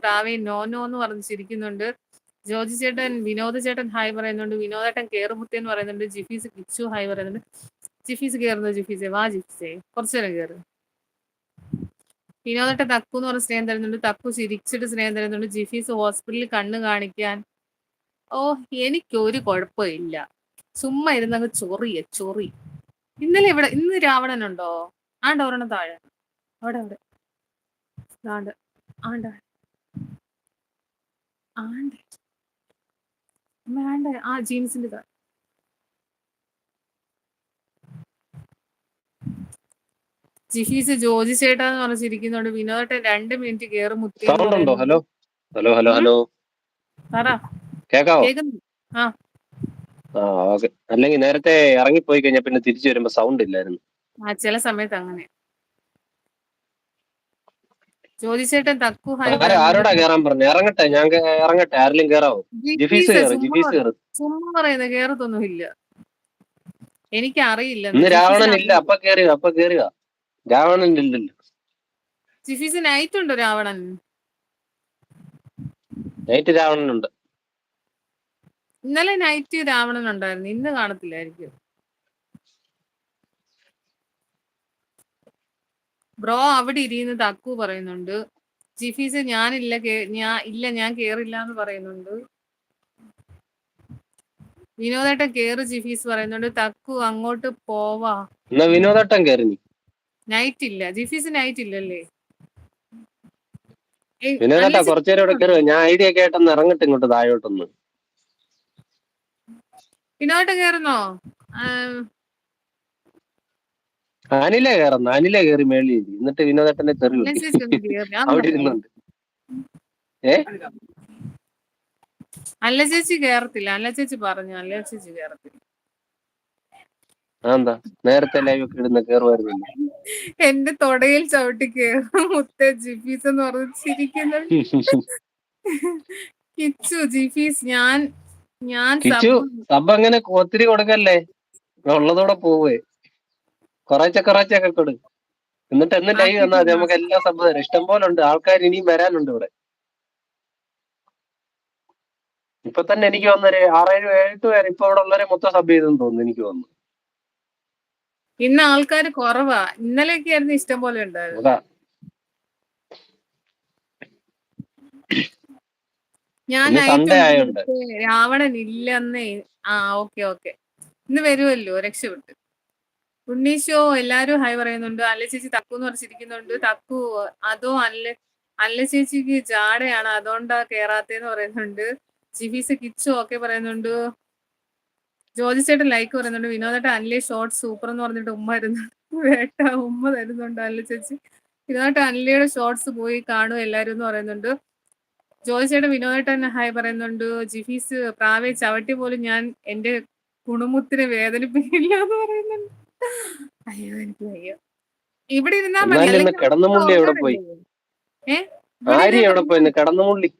പ്രാവേ no no എന്ന് പറഞ്ഞ് ചിരിക്കുന്നുണ്ട്. ജോജി ചേട്ടൻ വിനോദ് ചേട്ടൻ ഹായ് പറയുന്നുണ്ട്. വിനോദേട്ടൻ കേറുമുത്തി എന്ന് പറയുന്നുണ്ട്. ജിഫീസ് കിച്ചു ഹായ് പറയുന്നുണ്ട്. ജിഫീസ് കേറുന്നു. ജിഫീസെ വാ ജിഫീസെ കുറച്ചു നേരം കയറ്. വിനോദേട്ടൻ തക്കു എന്ന് പറഞ്ഞ് സ്നേഹം തരുന്നുണ്ട്. തക്കു ചിരിച്ചിട്ട് സ്നേഹം തരുന്നുണ്ട്. ജിഫീസ് ഹോസ്പിറ്റലിൽ കണ്ണ് കാണിക്കാൻ. ഓ എനിക്കൊരു കുഴപ്പമില്ല, ചുമ്മാ ഇരുന്നങ്ങ് ചൊറി. ഇന്ന് രാവണനുണ്ടോ? ആണ്ട ഒരെണ്ണം താഴെ അവിടെ ആണ്ട് ആണ്ട ആണ്ട് ആണ്ട് ആ ജീൻസിന്റെ താഴെ. ജിഫീസ് ജോജി ചേട്ടാന്ന് പറഞ്ഞിരിക്കുന്നുണ്ട്. വിനോദേട്ടൻ 2 മിനിറ്റ് കേറും മുത്തി എന്ന് സൗണ്ട് ഉണ്ടോ? പറയുന്നുണ്ട്. ഹലോ പറ കേക്കാവോ? കേക്കുന്നു. ആ ഓക്കെ. അല്ലെങ്കിൽ നേരത്തെ ഇറങ്ങിപ്പോയി കഴിഞ്ഞാൽ പിന്നെ തിരിച്ചു വരുമ്പോ സൗണ്ട് ഇല്ലായിരുന്നു. ചില സമയത്ത് അങ്ങനെ. ജോജി ചേട്ടൻ തക്കു ഹായ് പറയുന്നുണ്ട്. ആരോടാ കേറാൻ പറഞ്ഞു? ഇറങ്ങട്ടെ, ഞാൻ ഇറങ്ങട്ടെ. ആരെങ്കിലും കേറാവോ? ജിഫീസ് കയറ്. ചുമ്മാ പറയുന്നത് കേറത്തൊന്നും ഇല്ല. എനിക്ക് അറിയില്ല. ഇന്ന് രാവണൻ ഇല്ല. അപ്പൊ കേറുക. രാവണൻ ഇല്ലല്ലോ. ജിഫീസ് നൈറ്റ് ഉണ്ടോ രാവണൻ? നൈറ്റ് രാവണനുണ്ട്. ഇന്നലെ നൈറ്റ് രാവണൻ ഉണ്ടായിരുന്നു. ഇന്ന് കാണത്തില്ലായിരിക്കും. ബ്രോ അവിടെ ഇരിക്കുന്ന തക്കു പറയുന്നുണ്ട്. ജിഫീസ് ഞാൻ കേറില്ല എന്ന് പറയുന്നുണ്ട്. വിനോദേട്ടൻ കേറ് ജിഫീസ് പറയുന്നുണ്ട്. തക്കു അങ്ങോട്ട് പോവാ. എന്നാ വിനോദേട്ടൻ കയറി. നൈറ്റ് ഇല്ല ജിഫീസ്, നൈറ്റ് ഇല്ലല്ലേ? വിനോദേട്ടാ കുറച്ചേരം ഇവിടെ കയറുക. ഞാൻ ഐഡിയ ഒക്കെ ആയിട്ടൊന്ന് ഇറങ്ങട്ടെ ഇങ്ങോട്ട് താഴോട്ടൊന്ന്. വിനോദേട്ടൻ കേറുന്നോ? അനിലേ കയറി മേളിൽ. എന്നിട്ട് വിനോദേട്ടനെ തെറി അവിടെ ഇരുന്നുണ്ട്. അല്ല ചേച്ചി കേറത്തില്ല. അല്ല ചേച്ചി പറഞ്ഞു. അല്ല ചേച്ചി കേറത്തില്ല. എന്താ നേരത്തെ ലൈവ് ഒക്കെ ഇടുന്ന കേറുമായിരുന്നില്ല? എന്റെ തൊടയിൽ ചവിട്ടി കേറും മുത്തേ ജിഫീസ് എന്ന് പറഞ്ഞ് ചിരിക്കുന്നുണ്ട്. കിച്ചു ജിഫീസ് ഞാൻ സബ് അങ്ങനെ ഒത്തിരി കൊടുക്കല്ലേ, ഉള്ളതോടെ പോവേ. കുറച്ചൊക്കെ കൊടു. എന്നിട്ട് എന്ന് ലൈവ് വന്നാൽ മതി, നമുക്ക് എല്ലാ സബ് തരാം. ഇഷ്ടംപോലെ ഉണ്ട് ആൾക്കാർ, ഇനിയും വരാനുണ്ട് ഇവിടെ. ഇപ്പൊ തന്നെ എനിക്ക് വന്നൊരു 6-7 പേര് ഇപ്പൊ ഇവിടെ ഉള്ളവരെ മൊത്തം സബ് ചെയ്തെന്ന് തോന്നുന്നു. എനിക്ക് തോന്നുന്നു ഇന്ന് ആൾക്കാർ കുറവാ. ഇന്നലെയൊക്കെ ആയിരുന്നു ഇഷ്ടം പോലെ ഉണ്ടായിരുന്നു. ഞാൻ രാവണൻ ഇല്ലെന്നേ. ഓക്കെ ഇന്ന് വരുമല്ലോ, രക്ഷപ്പെട്ടു. ഉണ്ണീഷോ എല്ലാരും ഹായ് പറയുന്നുണ്ട്. അല്ല ചേച്ചി തക്കു എന്ന് പറഞ്ഞിരിക്കുന്നുണ്ട്. തക്കു അതോ അല്ല ചേച്ചിക്ക് ജാടയാണ് അതുകൊണ്ടാ കേറാത്തേന്ന് പറയുന്നുണ്ട്. ജിഫീസ് കിച്ചു ഒക്കെ പറയുന്നുണ്ട്. ജോജി ചേട്ടൻ ലൈക്ക് പറയുന്നുണ്ട്. വിനോദേട്ടൻ അനിലെ ഷോർട്ട് സൂപ്പർ എന്ന് പറഞ്ഞിട്ട് ഉമ്മ ഉമ്മ തരുന്നുണ്ട്. അല്ല ചേച്ചി വിനോദേട്ടൻ അനിലയുടെ ഷോർട്സ് പോയി കാണും എല്ലാരും എന്ന് പറയുന്നുണ്ട്. ജോജി ചേട്ടൻ വിനോദേട്ടൻ ഹായ് പറയുന്നുണ്ട്. ജിഫീസ് പ്രാവേ ചവിട്ടി പോലും ഞാൻ എന്റെ കുണുമുത്തിനെ വേദനിപ്പിക്കില്ല എന്ന് പറയുന്നുണ്ട്. അയ്യോ എനിക്ക് വയ്യ. ഇവിടെ ഇരുന്നാ മതി. കിടന്നുമുള്ളി എവിടെ പോയി? ആരി എവിടെ പോയി? കിടന്നുമുള്ളി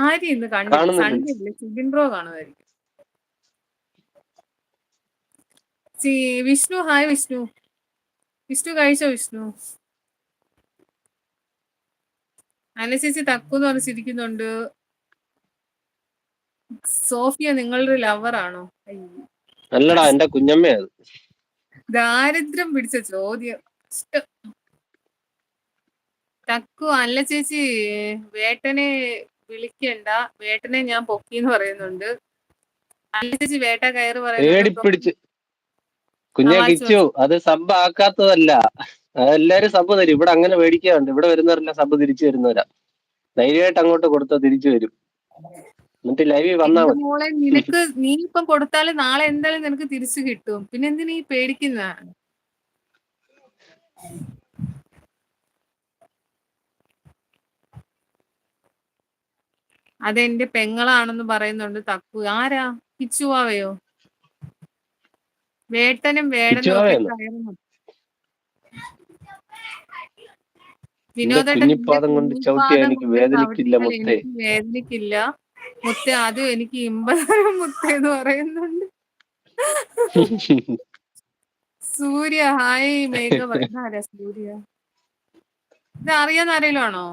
ആരി ഇന്ന് കണ്ടില്ല. സൺഡേ ഇല്ലേ, സിബിൻ ബ്രോ കാണുമായിരിക്കും. വിഷ്ണു ഹായ്. വിഷ്ണു കഴിച്ചോ? വിഷ്ണു അനസേച്ചി തക്കൂന്ന് പറഞ്ഞിരിക്കുന്നുണ്ട്. സോഫിയ നിങ്ങളുടെ ലവറാണോ? അല്ലടാ, എന്റെ കുഞ്ഞമ്മയാണ്. ദാരിദ്ര്യം പിടിച്ച ചോദ്യം. തക്കു അല്ല ചേച്ചി വേട്ടനെ വിളിക്കണ്ട, വേട്ടനെ ഞാൻ പൊക്കിന്ന് പറയുന്നുണ്ട്. അല്ല ചേച്ചി വേട്ട കയറ് പറയുന്നുണ്ട്. കുഞ്ഞെ കിച്ചു, അത് സബ് ആക്കാത്തതല്ല, അതെല്ലാരും സബ് തരും. ഇവിടെ അങ്ങനെ മേടിക്കാറുണ്ട്. ഇവിടെ വരുന്നവരെല്ലാം സബ് തിരിച്ചു വരുന്നവരാ. ധൈര്യമായിട്ട് അങ്ങോട്ട് കൊടുത്താൽ തിരിച്ചു വരും. എന്നിട്ട് ലൈവിൽ വന്നാ മതി. മോളെ നീ ഇപ്പം കൊടുത്താലും നാളെ എന്തായാലും നിനക്ക് തിരിച്ചു കിട്ടും. പിന്നെ എന്തിനാ ഈ പേടിക്കുന്ന? അതെന്റെ പെങ്ങളാണെന്ന് പറയുന്നുണ്ട് തക്കു. ആരാ? കിച്ചുവാവയോ? വേട്ടനും വേടനും ഒക്കെ കയറുന്നു. വിനോദേട്ടൻ എനിക്ക് വേദനിക്കില്ല മുത്തേ, അതും എനിക്ക് ഇമ്പതരം മുത്തേന്ന് പറയുന്നുണ്ട്. സൂര്യ ഹായ്. മേഘ പറയുന്ന സൂര്യ ഇത് അറിയാവുന്ന ആരെങ്കിലും ആണോ?